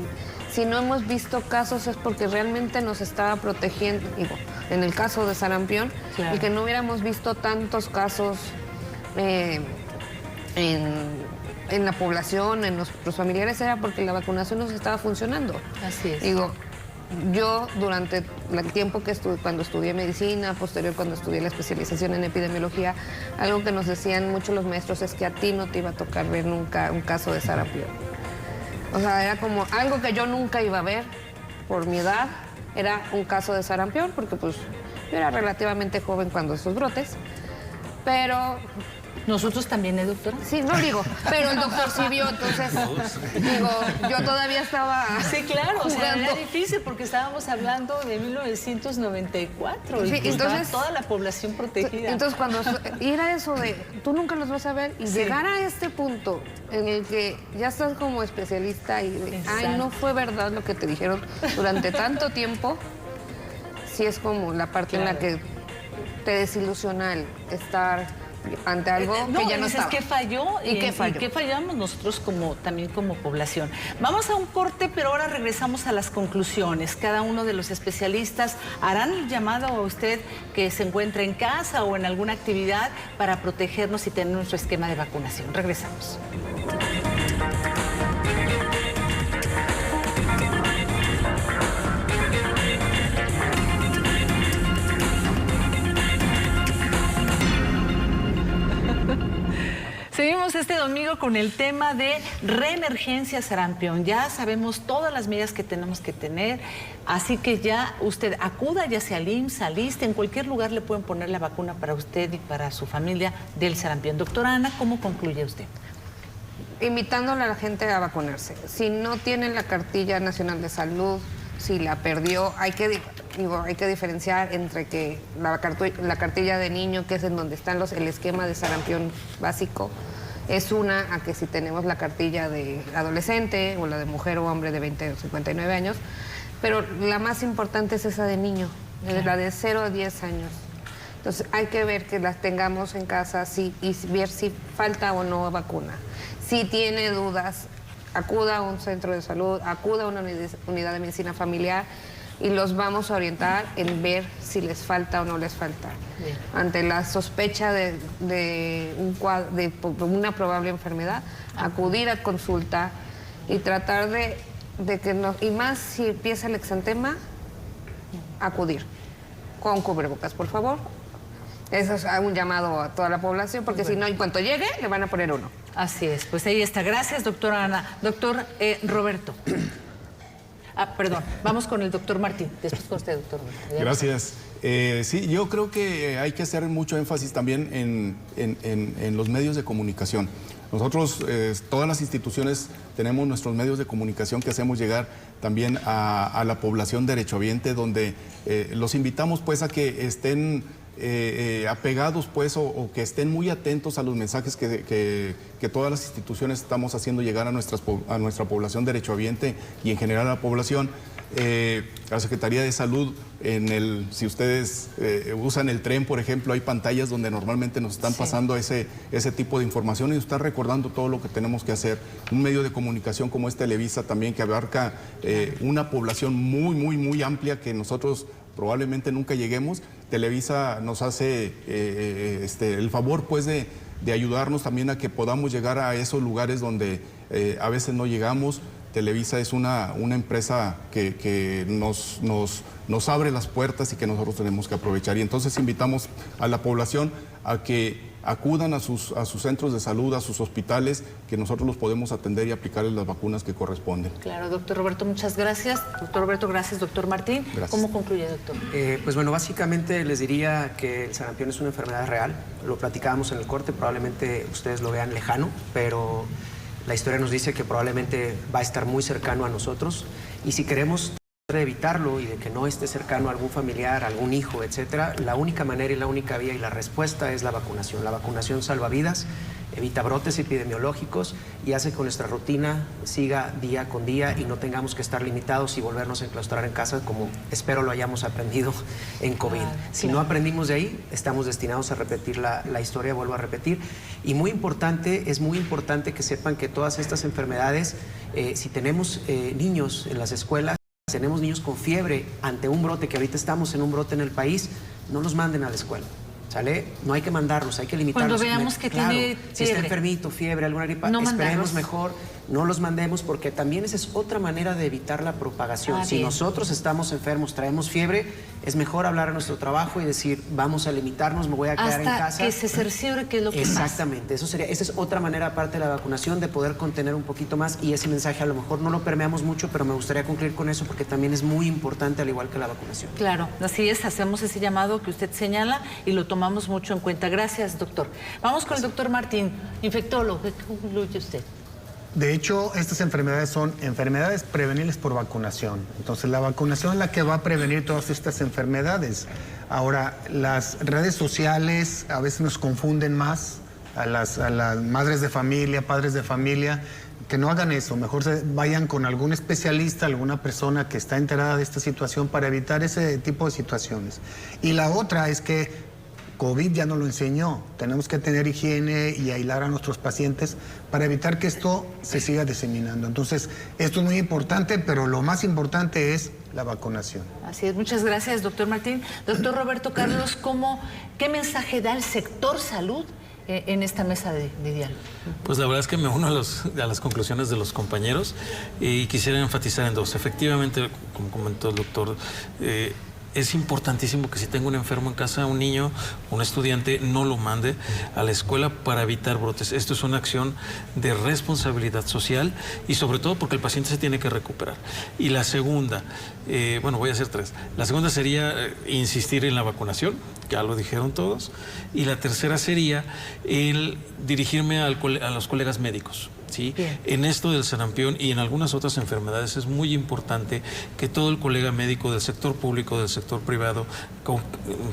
si no hemos visto casos es porque realmente nos estaba protegiendo. Digo, en el caso de sarampión, y que no hubiéramos visto tantos casos en la población, en nuestros familiares, era porque la vacunación nos estaba funcionando. Así es. Digo, yo durante el tiempo que cuando estudié medicina, posterior cuando estudié la especialización en epidemiología, algo que nos decían mucho los maestros es que a ti no te iba a tocar ver nunca un caso de sarampión. O sea, era como algo que yo nunca iba a ver por mi edad, era un caso de sarampión, porque pues yo era relativamente joven cuando esos brotes, pero... Nosotros también, doctora? Sí, no digo, pero el doctor sí vio, entonces, digo, yo todavía estaba Sí, claro, o sea, jugando. era difícil porque estábamos hablando de 1994 Sí, y pues entonces- estaba toda la población protegida. Entonces, y era eso de, tú nunca los vas a ver, y Sí. llegar a este punto en el que ya estás como especialista y de, ay, Exacto. no fue verdad lo que te dijeron durante tanto tiempo, sí es como la parte en la que te desilusiona el estar ante algo que ya no dices estaba. que falló ¿Y qué falló? y qué fallamos nosotros también como población. Vamos a un corte, pero ahora regresamos a las conclusiones. Cada uno de los especialistas harán el llamado a usted que se encuentre en casa o en alguna actividad para protegernos y tener nuestro esquema de vacunación. Regresamos. Seguimos este domingo con el tema de reemergencia sarampión. Ya sabemos todas las medidas que tenemos que tener, así que ya usted acuda, ya sea al IMSS, al ISSSTE, en cualquier lugar le pueden poner la vacuna para usted y para su familia del sarampión. Doctora Ana, ¿cómo concluye usted? Invitándole a la gente a vacunarse. Si no tienen la cartilla nacional de salud, si la perdió, hay que diferenciar entre que la cartilla de niño, que es en donde están el esquema de sarampión básico, es una, a que si tenemos la cartilla de adolescente o la de mujer o hombre de 20 o 59 años, pero la más importante es esa de niño, la de 0 a 10 años. Entonces hay que ver que las tengamos en casa y ver si falta o no vacuna. Si tiene dudas, acuda a un centro de salud, acuda a una unidad de medicina familiar y los vamos a orientar en ver si les falta o no les falta. Bien. Ante la sospecha de una probable enfermedad, acudir a consulta y tratar de que no, y más si empieza el exantema, acudir con cubrebocas, por favor. Eso es un llamado a toda la población, porque si no, en cuanto llegue, le van a poner uno. Así es, pues ahí está. Gracias, doctora Ana. Doctor Roberto. Perdón, vamos con el doctor Martín. Después con usted, doctor. Gracias. Sí, yo creo que hay que hacer mucho énfasis también en los medios de comunicación. Nosotros, todas las instituciones, tenemos nuestros medios de comunicación que hacemos llegar también a la población derechohabiente, donde los invitamos pues a que estén apegados pues o que estén muy atentos a los mensajes que todas las instituciones estamos haciendo llegar a nuestra población derechohabiente y en general a la población. la Secretaría de Salud, si ustedes usan el tren, por ejemplo, hay pantallas donde normalmente nos están pasando ese tipo de información y nos están recordando todo lo que tenemos que hacer. Un medio de comunicación como es Televisa también, que abarca una población muy amplia que nosotros probablemente nunca lleguemos. Televisa nos hace el favor, pues, de ayudarnos también a que podamos llegar a esos lugares donde a veces no llegamos. Televisa es una empresa que nos abre las puertas y que nosotros tenemos que aprovechar. Y entonces invitamos a la población a que acudan a sus centros de salud, a sus hospitales, que nosotros los podemos atender y aplicarles las vacunas que corresponden. Claro, doctor Roberto, muchas gracias. Doctor Roberto, gracias. Doctor Martín, gracias. ¿Cómo concluye, doctor? Pues bueno, básicamente les diría que el sarampión es una enfermedad real. Lo platicábamos en el corte, probablemente ustedes lo vean lejano, pero la historia nos dice que probablemente va a estar muy cercano a nosotros. Y si queremos de evitarlo y de que no esté cercano a algún familiar, algún hijo, etcétera, la única manera y la única vía y la respuesta es la vacunación. La vacunación salva vidas, evita brotes epidemiológicos y hace que nuestra rutina siga día con día y no tengamos que estar limitados y volvernos a enclaustrar en casa, como espero lo hayamos aprendido en COVID. Si no aprendimos de ahí, estamos destinados a repetir la historia, vuelvo a repetir. Y muy importante, es muy importante que sepan que todas estas enfermedades, si tenemos niños en las escuelas, tenemos niños con fiebre ante un brote, que ahorita estamos en un brote en el país, no los manden a la escuela, ¿sale? No hay que mandarlos, hay que limitarlos. Cuando veamos que claro, tiene si está enfermito, fiebre, alguna gripa, no esperemos mandarlos. mejor, no los mandemos, porque también esa es otra manera de evitar la propagación. Si nosotros estamos enfermos, traemos fiebre, es mejor hablar a nuestro trabajo y decir, vamos a limitarnos, me voy a quedar en casa. Hasta que se cerciore qué es lo que pasa. Exactamente, esa es otra manera, aparte de la vacunación, de poder contener un poquito más, y ese mensaje a lo mejor no lo permeamos mucho, pero me gustaría concluir con eso porque también es muy importante, al igual que la vacunación. Claro, así es, hacemos ese llamado que usted señala y lo tomamos mucho en cuenta. Gracias, doctor. Vamos con el doctor Martín, infectólogo. ¿Qué concluye usted? De hecho, estas enfermedades son enfermedades prevenibles por vacunación. Entonces, la vacunación es la que va a prevenir todas estas enfermedades. Ahora, las redes sociales a veces nos confunden más a las madres de familia, padres de familia, que no hagan eso. Mejor vayan con algún especialista, alguna persona que está enterada de esta situación para evitar ese tipo de situaciones. Y la otra es que COVID ya nos lo enseñó. Tenemos que tener higiene y aislar a nuestros pacientes para evitar que esto se siga diseminando. Entonces, esto es muy importante, pero lo más importante es la vacunación. Así es, muchas gracias, doctor Martín. Doctor Roberto Carlos, ¿qué mensaje da el sector salud en esta mesa de diálogo? Pues la verdad es que me uno a las conclusiones de los compañeros y quisiera enfatizar en dos. Efectivamente, como comentó el doctor, es importantísimo que si tengo un enfermo en casa, un niño, un estudiante, no lo mande a la escuela para evitar brotes. Esto es una acción de responsabilidad social y sobre todo porque el paciente se tiene que recuperar. Y la segunda, voy a hacer tres. La segunda sería insistir en la vacunación, ya lo dijeron todos. Y la tercera sería el dirigirme a los colegas médicos. ¿Sí? En esto del sarampión y en algunas otras enfermedades es muy importante que todo el colega médico del sector público, del sector privado,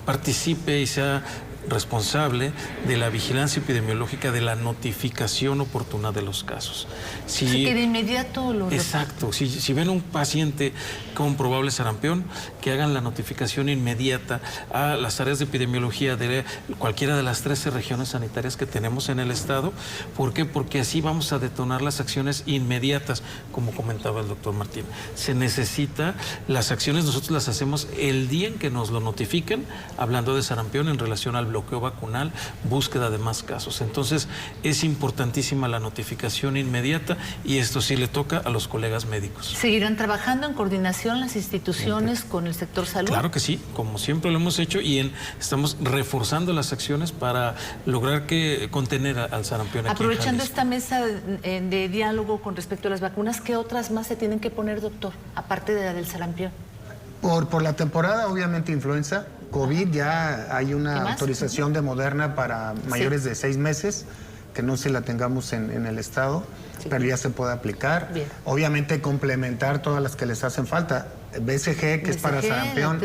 participe y sea responsable de la vigilancia epidemiológica, de la notificación oportuna de los casos. Así que de inmediato lo... Exacto. Si ven un paciente con probable sarampión, que hagan la notificación inmediata a las áreas de epidemiología de cualquiera de las 13 regiones sanitarias que tenemos en el estado. ¿Por qué? Porque así vamos a detonar las acciones inmediatas, como comentaba el doctor Martín. Se necesita, las acciones nosotros las hacemos el día en que nos lo notifiquen, hablando de sarampión en relación al bloqueo vacunal, búsqueda de más casos. Entonces, es importantísima la notificación inmediata y esto sí le toca a los colegas médicos. ¿Seguirán trabajando en coordinación las instituciones con el sector salud? Claro que sí, como siempre lo hemos hecho y estamos reforzando las acciones para lograr contener al sarampión aquí. Aprovechando esta mesa de diálogo con respecto a las vacunas, ¿qué otras más se tienen que poner, doctor, aparte de la del sarampión? Por la temporada, obviamente, influenza. COVID, ya hay una autorización de Moderna para mayores de 6 meses, que no se la tengamos en el estado, pero ya se puede aplicar. Bien. Obviamente complementar todas las que les hacen falta. BCG, que es para sarampión,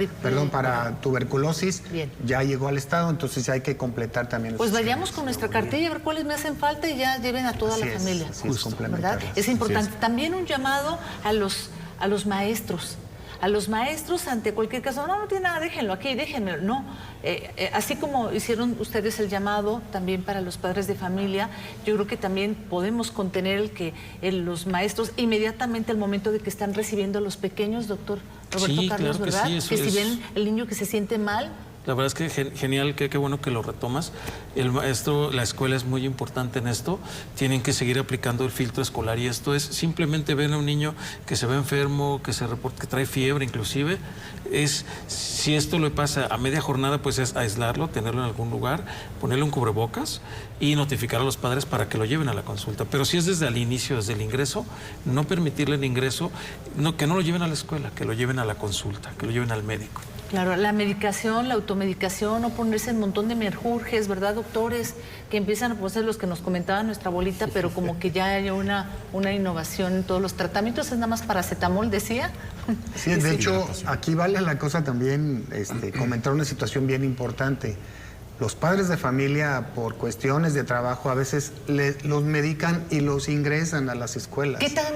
para tuberculosis, ya llegó al estado, entonces ya hay que completar también. Pues vayamos con nuestra cartilla a ver cuáles me hacen falta y ya lleven a toda la familia. Así es, complementar. ¿Verdad? Es importante. También un llamado a los maestros, a los maestros ante cualquier caso, no tiene nada, déjenlo aquí, déjenmelo. No, así como hicieron ustedes el llamado también para los padres de familia, yo creo que también podemos contener el que los maestros inmediatamente al momento de que están recibiendo a los pequeños, doctor Roberto Sí, Carlos, claro que ¿verdad? sí, eso que si es- ven el niño que se siente mal, La verdad es que genial, qué bueno que lo retomas. El maestro, la escuela es muy importante en esto. Tienen que seguir aplicando el filtro escolar y esto es simplemente ven a un niño que se ve enfermo, que se reporta, que trae fiebre inclusive. Si esto le pasa a media jornada, pues es aislarlo, tenerlo en algún lugar, ponerle un cubrebocas y notificar a los padres para que lo lleven a la consulta. Pero si es desde el inicio, desde el ingreso, no permitirle el ingreso, que no lo lleven a la escuela, que lo lleven a la consulta, que lo lleven al médico. claro, la medicación, la automedicación, no ponerse un montón de menjurjes, ¿verdad, doctores? Que empiezan a poner los que nos comentaba nuestra abuelita, pero como que ya hay una innovación en todos los tratamientos, es nada más paracetamol, decía. Sí, de hecho, aquí vale la cosa también comentar una situación bien importante. Los padres de familia, por cuestiones de trabajo, a veces los medican y los ingresan a las escuelas. ¿Qué tan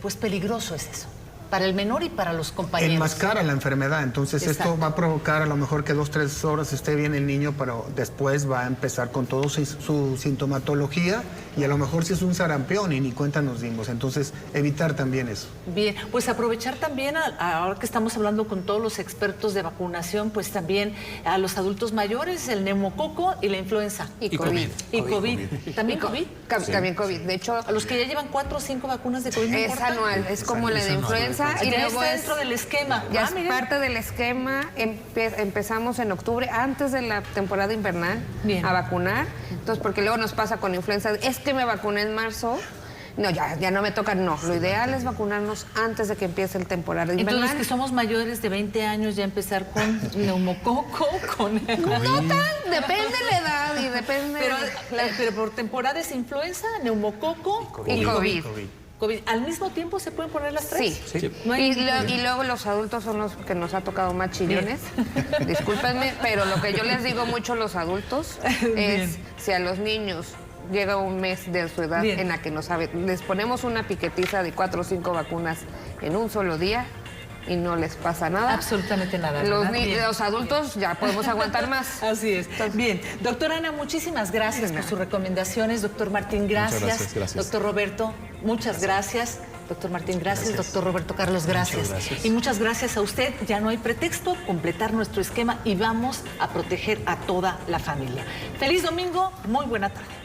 pues peligroso es eso? Para el menor y para los compañeros. Enmascara la enfermedad, entonces Exacto. esto va a provocar a lo mejor que 2-3 horas esté bien el niño, pero después va a empezar con toda su sintomatología y a lo mejor si es un sarampión y ni cuenta nos dimos, entonces evitar también eso. Bien, pues aprovechar también, ahora que estamos hablando con todos los expertos de vacunación, pues también a los adultos mayores, el neumococo y la influenza. Y COVID. Y COVID. ¿También COVID? También COVID. De hecho, A los que ya llevan 4 o 5 vacunas de COVID, ¿no es importa? anual, es como la de influenza y Ya luego está es... dentro del esquema. Ya es miren. parte del esquema. Empezamos en octubre, antes de la temporada invernal, Bien. a vacunar. Entonces, porque luego nos pasa con influenza, es que me vacuné en marzo. No, ya no me toca, no. Lo ideal es vacunarnos antes de que empiece el temporada invernal. Entonces, que somos mayores de 20 años, ya empezar con neumococo, con... No tan, depende de la edad y depende Pero por temporada es influenza, neumococo y COVID. COVID. ¿Al mismo tiempo se pueden poner las tres? Sí. No hay Y, ningún problema. y luego los adultos son los que nos ha tocado más chillones. Discúlpenme, pero lo que yo les digo mucho a los adultos Bien. es si a los niños llega un mes de su edad Bien. en la que no sabe, les ponemos una piquetiza de 4 o 5 vacunas en un solo día y no les pasa nada. Absolutamente nada. ¿verdad? Bien. Los adultos ya podemos aguantar más. Así es. Bien. Doctora Ana, muchísimas gracias por sus recomendaciones. Doctor Martín, gracias. gracias. Doctor Roberto, muchas gracias. Doctor Martín, gracias. Doctor Roberto Carlos, gracias. Y muchas gracias a usted. Ya no hay pretexto, completar nuestro esquema y vamos a proteger a toda la familia. Feliz domingo, muy buena tarde.